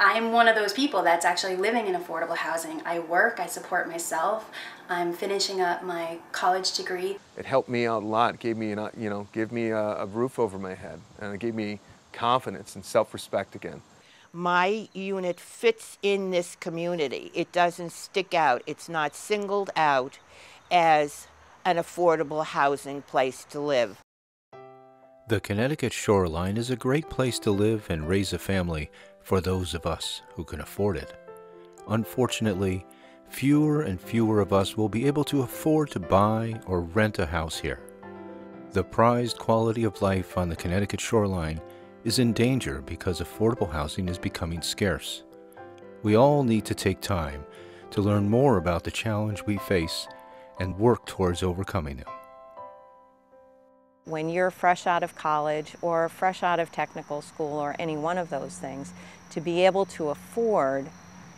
I'm one of those people that's actually living in affordable housing. I work, I support myself. I'm finishing up my college degree. It helped me out a lot. It gave me, gave me a roof over my head, and it gave me confidence and self-respect again. My unit fits in this community. It doesn't stick out. It's not singled out as an affordable housing place to live. The Connecticut Shoreline is a great place to live and raise a family for those of us who can afford it. Unfortunately, fewer and fewer of us will be able to afford to buy or rent a house here. The prized quality of life on the Connecticut Shoreline is in danger because affordable housing is becoming scarce. We all need to take time to learn more about the challenge we face and work towards overcoming them. When you're fresh out of college or fresh out of technical school or any one of those things, to be able to afford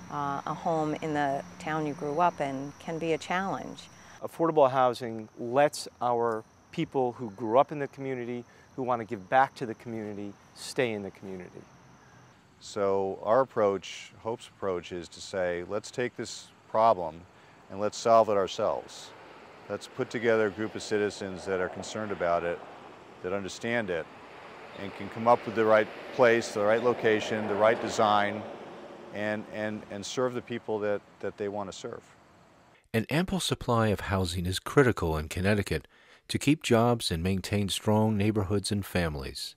a home in the town you grew up in can be a challenge. Affordable housing lets our people who grew up in the community, who want to give back to the community, stay in the community. So our approach, Hope's approach, is to say, let's take this problem and let's solve it ourselves. Let's put together a group of citizens that are concerned about it, that understand it, and can come up with the right place, the right location, the right design, and serve the people that they want to serve. An ample supply of housing is critical in Connecticut to keep jobs and maintain strong neighborhoods and families.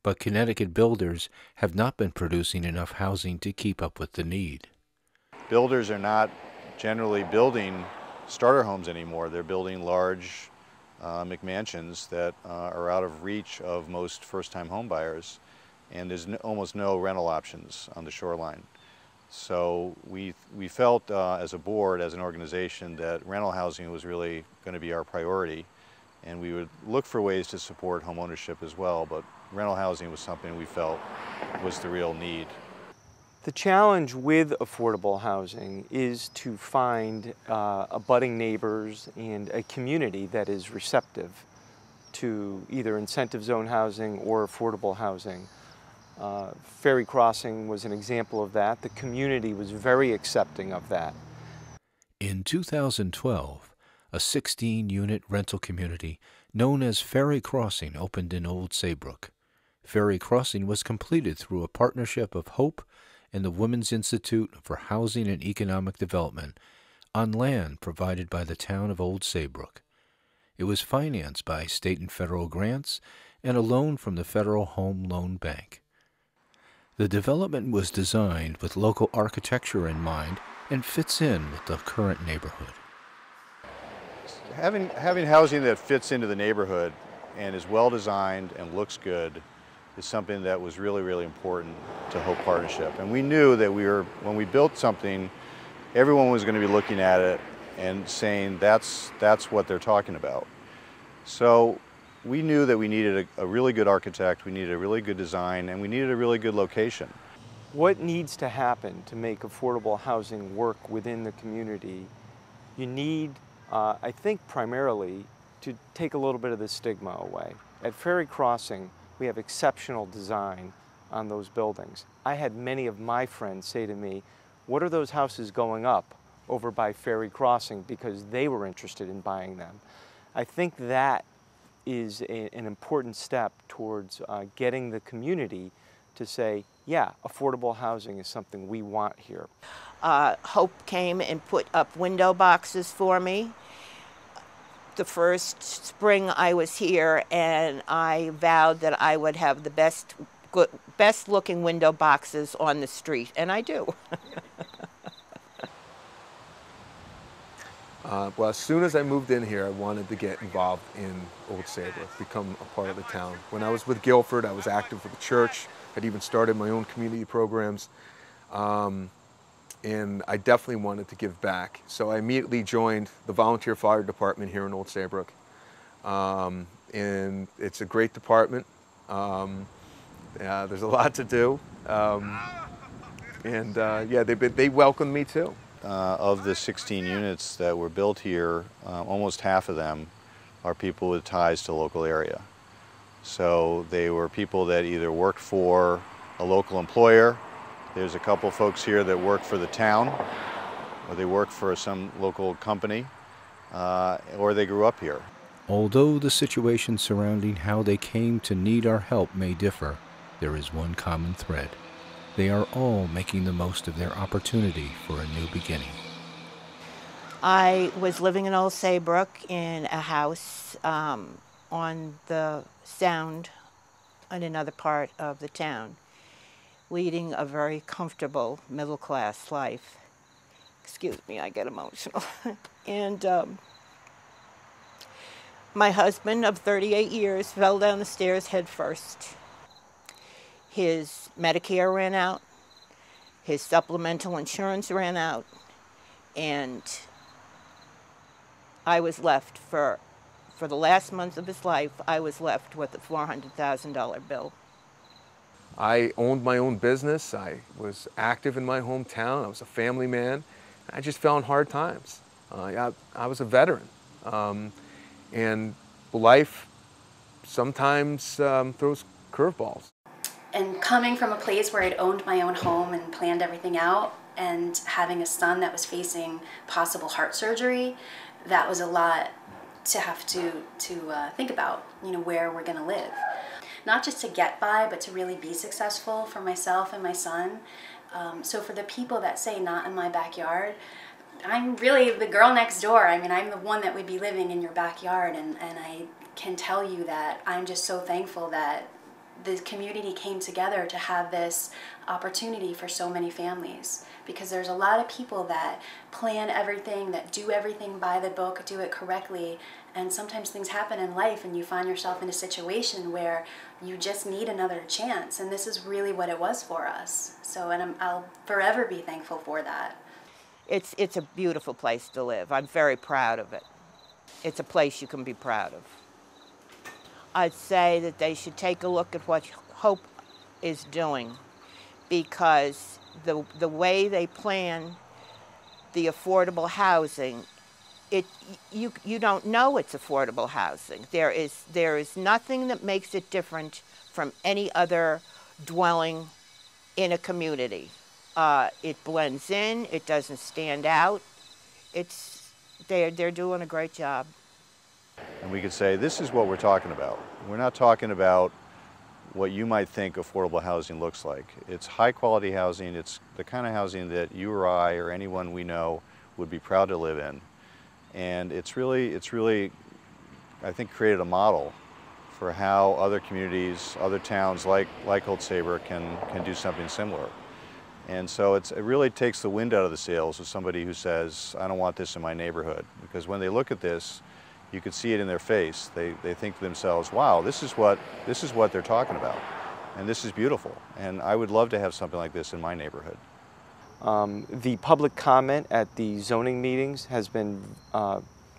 But Connecticut builders have not been producing enough housing to keep up with the need. Builders are not generally building starter homes anymore. They're building large McMansions that are out of reach of most first-time home buyers, and there's almost no rental options on the shoreline. So we felt as a board, as an organization, that rental housing was really going to be our priority, and we would look for ways to support home ownership as well, but rental housing was something we felt was the real need. The challenge with affordable housing is to find abutting neighbors and a community that is receptive to either incentive zone housing or affordable housing. Ferry Crossing was an example of that. The community was very accepting of that. In 2012, a 16-unit rental community known as Ferry Crossing opened in Old Saybrook. Ferry Crossing was completed through a partnership of Hope and the Women's Institute for Housing and Economic Development on land provided by the town of Old Saybrook. It was financed by state and federal grants and a loan from the Federal Home Loan Bank. The development was designed with local architecture in mind and fits in with the current neighborhood. Having housing that fits into the neighborhood and is well designed and looks good is something that was really, really important to Hope Partnership. And we knew that when we built something, everyone was going to be looking at it and saying that's what they're talking about. So we knew that we needed a really good architect, we needed a really good design, and we needed a really good location. What needs to happen to make affordable housing work within the community? You need, I think, primarily to take a little bit of the stigma away. At Ferry Crossing, we have exceptional design on those buildings. I had many of my friends say to me, what are those houses going up over by Ferry Crossing, because they were interested in buying them. I think that is an important step towards getting the community to say, yeah, affordable housing is something we want here. Hope came and put up window boxes for me. The first spring I was here, and I vowed that I would have the best looking window boxes on the street, and I do. Well, as soon as I moved in here, I wanted to get involved in Old Saybrook, become a part of the town. When I was with Guilford, I was active with the church. I'd even started my own community programs. And I definitely wanted to give back. So I immediately joined the volunteer fire department here in Old Saybrook. And it's a great department. There's a lot to do. Yeah, they welcomed me too. Of the 16 units that were built here, almost half of them are people with ties to the local area. So they were people that either worked for a local employer There's a couple folks here that work for the town, or they work for some local company, or they grew up here. Although the situation surrounding how they came to need our help may differ, there is one common thread. They are all making the most of their opportunity for a new beginning. I was living in Old Saybrook in a house on the Sound in another part of the town, leading a very comfortable middle-class life. Excuse me, I get emotional. And my husband of 38 years fell down the stairs head first. His Medicare ran out, his supplemental insurance ran out, and I was left for the last month of his life, I was left with a $400,000 bill. I owned my own business. I was active in my hometown. I was a family man. I just fell in hard times. I was a veteran. And life sometimes throws curveballs. And coming from a place where I'd owned my own home and planned everything out, and having a son that was facing possible heart surgery, that was a lot to have to think about, you know, where we're gonna live. Not just to get by, but to really be successful for myself and my son. So for the people that say not in my backyard, I'm really the girl next door. I mean, I'm the one that would be living in your backyard, and I can tell you that I'm just so thankful that the community came together to have this opportunity for so many families, because there's a lot of people that plan everything, that do everything by the book, do it correctly, and sometimes things happen in life and you find yourself in a situation where you just need another chance, and this is really what it was for us. So, and I'll forever be thankful for that. It's a beautiful place to live. I'm very proud of it. It's a place you can be proud of. I'd say that they should take a look at what Hope is doing, because the way they plan the affordable housing, you don't know it's affordable housing. There is nothing that makes it different from any other dwelling in a community. It blends in. It doesn't stand out. They're doing a great job. And we could say, this is what we're talking about. We're not talking about what you might think affordable housing looks like. It's high quality housing. It's the kind of housing that you or I or anyone we know would be proud to live in. And it's really, I think, created a model for how other communities, other towns like Old Saybrook can do something similar. And so it really takes the wind out of the sails of somebody who says, I don't want this in my neighborhood. Because when they look at this, you could see it in their face. They think to themselves, wow, this is what they're talking about. And this is beautiful. And I would love to have something like this in my neighborhood. The public comment at the zoning meetings has been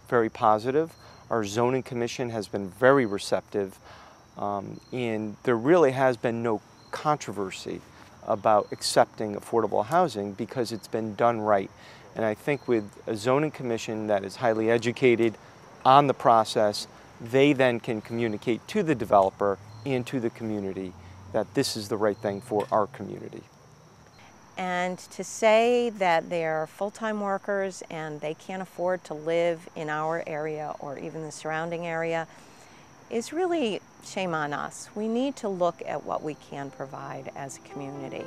very positive. Our zoning commission has been very receptive. And there really has been no controversy about accepting affordable housing because it's been done right. And I think with a zoning commission that is highly educated on the process, they then can communicate to the developer and to the community that this is the right thing for our community. And to say that they're full-time workers and they can't afford to live in our area or even the surrounding area is really shame on us. We need to look at what we can provide as a community.